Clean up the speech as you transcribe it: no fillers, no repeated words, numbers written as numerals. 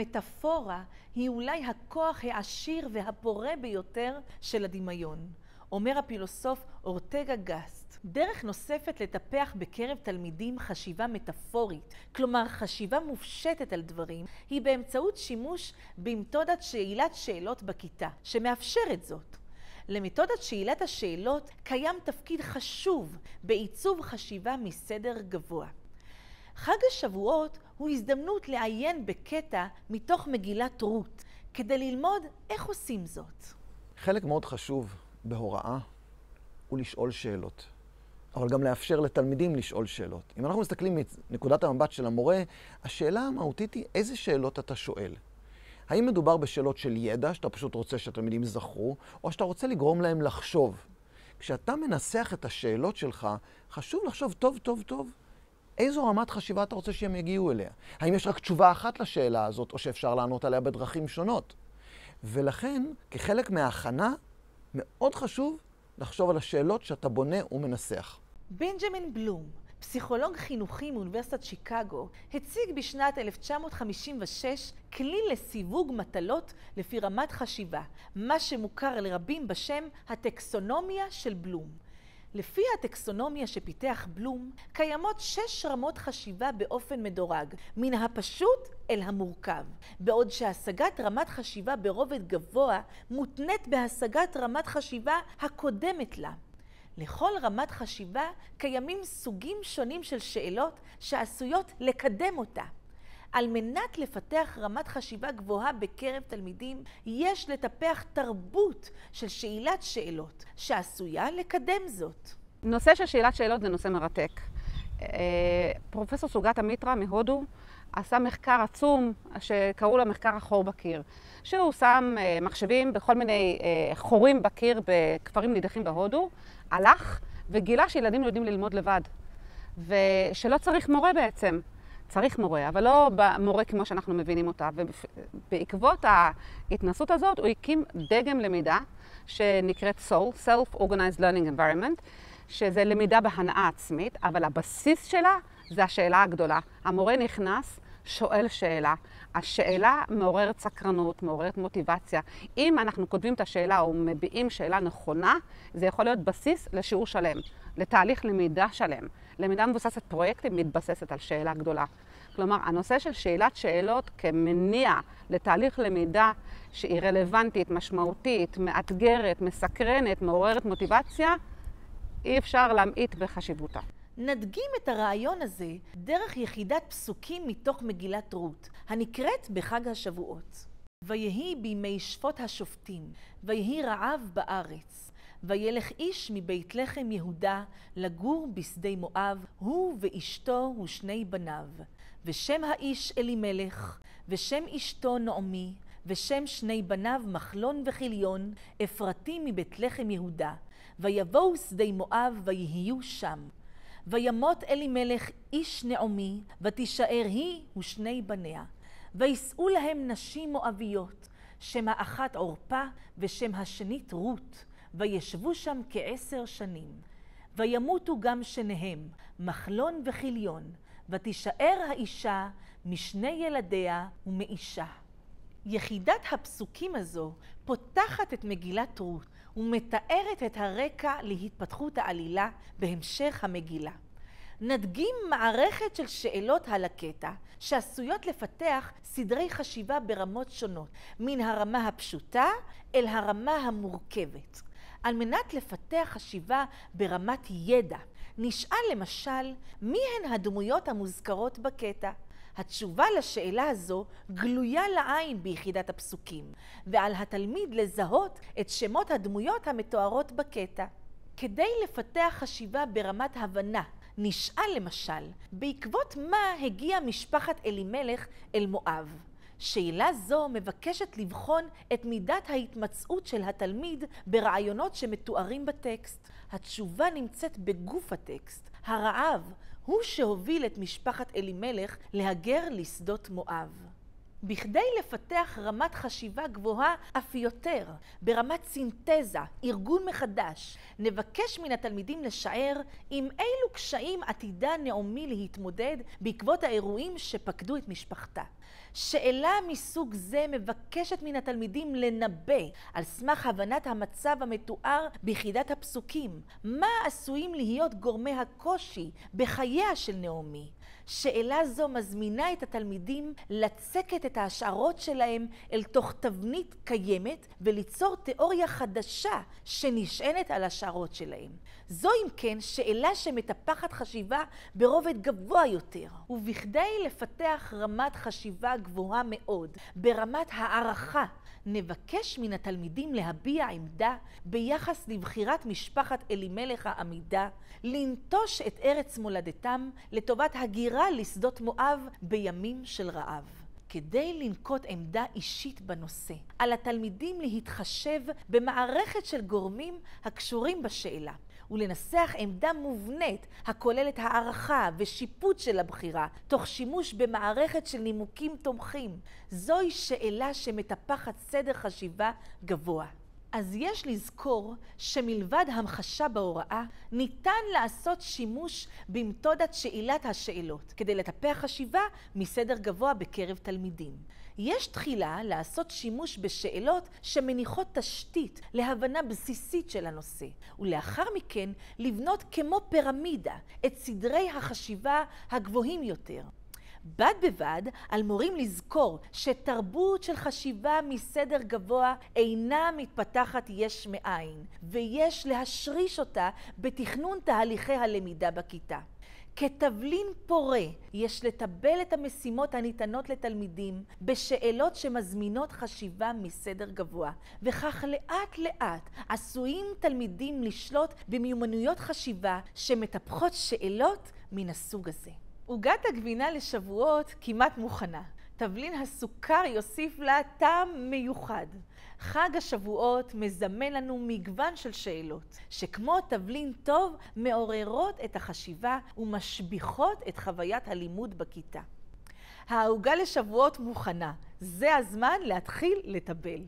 המטאפורה היא אולי הכוח העשיר והפורה ביותר של הדמיון. אומר הפילוסוף אורטגה גסט, דרך נוספת לטפח בקרב תלמידים חשיבה מטאפורית, כלומר חשיבה מופשטת על דברים, היא באמצעות שימוש במתודת שאלת שאלות בכיתה, שמאפשרת זאת. למתודת שאלת השאלות קיים תפקיד חשוב בעיצוב חשיבה מסדר גבוה. חג השבועות הוא הזדמנות לעיין בקטע מתוך מגילת רות, כדי ללמוד איך עושים זאת. חלק מאוד חשוב בהוראה הוא לשאול שאלות, אבל גם לאפשר לתלמידים לשאול שאלות. אם אנחנו מסתכלים מנקודת המבט של המורה, השאלה המהותית היא איזה שאלות אתה שואל. האם מדובר בשאלות של ידע, שאתה פשוט רוצה שהתלמידים יזכרו, או שאתה רוצה לגרום להם לחשוב? כשאתה מנסח את השאלות שלך, חשוב לחשוב טוב, איזו רמת חשיבה אתה רוצה שהם יגיעו אליה? האם יש רק תשובה אחת לשאלה הזאת, או שאפשר לענות עליה בדרכים שונות? ולכן, כחלק מההכנה, מאוד חשוב לחשוב על השאלות שאתה בונה ומנסח. בנג'מין בלום, פסיכולוג חינוכי מאוניברסיטת שיקגו, הציג בשנת 1956 כלי לסיווג מטלות לפי רמת חשיבה, מה שמוכר לרבים בשם הטקסונומיה של בלום. לפי הטקסונומיה שפיתח בלום, קיימות 6 רמות חשיבה באופן מדורג, מן הפשוט אל המורכב, בעוד שהשגת רמת חשיבה ברובד גבוה מותנית בהשגת רמת חשיבה הקודמת לה. לכל רמת חשיבה קיימים סוגים שונים של שאלות שעשויות לקדם אותה. על מנת לפתח רמת חשיבה גבוהה בקרב תלמידים, יש לטפח תרבות של שאלת שאלות, שעשויה לקדם זאת. נושא של שאלת שאלות זה נושא מרתק. פרופסור סוגת מיטרה מהודו עשה מחקר עצום שקראו לו מחקר החור בקיר, שהוא שם מחשבים בכל מיני חורים בקיר בכפרים נידחים בהודו, הלך וגילה שילדים יודעים ללמוד לבד, ושלא צריך מורה בעצם. צריך מורה, אבל לא מורה כמו שאנחנו מבינים אותה. ובעקבות ההתנסות הזאת הוא הקים דגם למידה שנקראת SOL, Self-Organized Learning Environment, שזה למידה בהנאה עצמית, אבל הבסיס שלה זה השאלה הגדולה. המורה נכנס, שואל שאלה. השאלה מעוררת סקרנות, מעוררת מוטיבציה. אם אנחנו כותבים את השאלה או מביעים שאלה נכונה, זה יכול להיות בסיס לשיעור שלם, לתהליך למידה שלם. למידה מבוססת פרויקטים מתבססת על שאלה גדולה. כלומר, הנושא של שאלת שאלות כמניע לתהליך למידה שהיא רלוונטית, משמעותית, מאתגרת, מסקרנת, מעוררת מוטיבציה, אי אפשר להמעיט בחשיבותה. נדגים את הרעיון הזה דרך יחידת פסוקים מתוך מגילת רות, הנקראת בחג השבועות. ויהי בימי שפוט השופטים, ויהי רעב בארץ. וילך איש מבית לחם יהודה לגור בשדה מואב, הוא ואשתו ושני בניו. ושם האיש אלימלך, ושם אשתו נעמי, ושם שני בניו מחלון וכיליון, אפרתי מבית לחם יהודה. ויבואו שדה מואב ויהיו שם. וימות אלימלך איש נעמי, ותישאר היא ושני בניה. ויסעו להם נשים מואביות, שם האחת עורפה ושם השנית רות. וישבו שם כ10 שנים. וימותו גם שניהם, מחלון וכיליון, ותישאר האישה משני ילדיה ומאישה. יחידת הפסוקים הזו פותחת את מגילת רות ומתארת את הרקע להתפתחות העלילה בהמשך המגילה. נדגים מערכת של שאלות על הקטע שעשויות לפתח סדרי חשיבה ברמות שונות, מן הרמה הפשוטה אל הרמה המורכבת. על מנת לפתח חשיבה ברמת ידע, נשאל למשל מי הן הדמויות המוזכרות בקטע. התשובה לשאלה הזו גלויה לעין ביחידת הפסוקים, ועל התלמיד לזהות את שמות הדמויות המתוארות בקטע. כדי לפתח חשיבה ברמת הבנה, נשאל למשל, בעקבות מה הגיעה משפחת אלימלך אל מואב? שאלה זו מבקשת לבחון את מידת ההתמצאות של התלמיד ברעיונות שמתוארים בטקסט. התשובה נמצאת בגוף הטקסט. הרעב הוא שהוביל את משפחת אלימלך להגר לשדות מואב. בכדי לפתח רמת חשיבה גבוהה אף יותר, ברמת סינתזה, ארגון מחדש, נבקש מן התלמידים לשער עם אילו קשיים עתידה נעמי להתמודד בעקבות האירועים שפקדו את משפחתה. שאלה מסוג זה מבקשת מן התלמידים לנבא על סמך הבנת המצב המתואר ביחידת הפסוקים. מה עשויים להיות גורמי הקושי בחייה של נעמי? שאלה זו מזמינה את התלמידים לצקת את ההשערות שלהם אל תוך תבנית קיימת וליצור תיאוריה חדשה שנשענת על השערות שלהם. זו אם כן שאלה שמטפחת חשיבה ברובד גבוה יותר, ובכדי לפתח רמת חשיבה גבוהה מאוד ברמת הערכה, נבקש מן התלמידים להביע עמדה ביחס לבחירת משפחת אלימלך העמידה, לנטוש את ארץ מולדתם לטובת הגירה לשדות מואב בימים של רעב. כדי לנקוט עמדה אישית בנושא, על התלמידים להתחשב במערכת של גורמים הקשורים בשאלה, ולנסח עמדה מובנית הכוללת הערכה ושיפוט של הבחירה, תוך שימוש במערכת של נימוקים תומכים. זוהי שאלה שמטפחת סדר חשיבה גבוה. אז יש לזכור שמלבד המחשה בהוראה, ניתן לעשות שימוש במתודת שאלת השאלות, כדי לטפח חשיבה מסדר גבוה בקרב תלמידים. יש תחילה לעשות שימוש בשאלות שמניחות תשתית להבנה בסיסית של הנושא, ולאחר מכן לבנות כמו פירמידה את סדרי החשיבה הגבוהים יותר. בד בבד על מורים לזכור שתרבות של חשיבה מסדר גבוה אינה מתפתחת יש מאין, ויש להשריש אותה בתכנון תהליכי הלמידה בכיתה. כתבלין פורה יש לטבל את המשימות הניתנות לתלמידים בשאלות שמזמינות חשיבה מסדר גבוה, וכך לאט לאט עשויים תלמידים לשלוט במיומנויות חשיבה שמטפחות שאלות מן הסוג הזה. עוגת הגבינה לשבועות כמעט מוכנה. תבלין הסוכר יוסיף לה טעם מיוחד. חג השבועות מזמן לנו מגוון של שאלות, שכמו תבלין טוב מעוררות את החשיבה ומשביחות את חוויית הלימוד בכיתה. העוגה לשבועות מוכנה. זה הזמן להתחיל לטבל.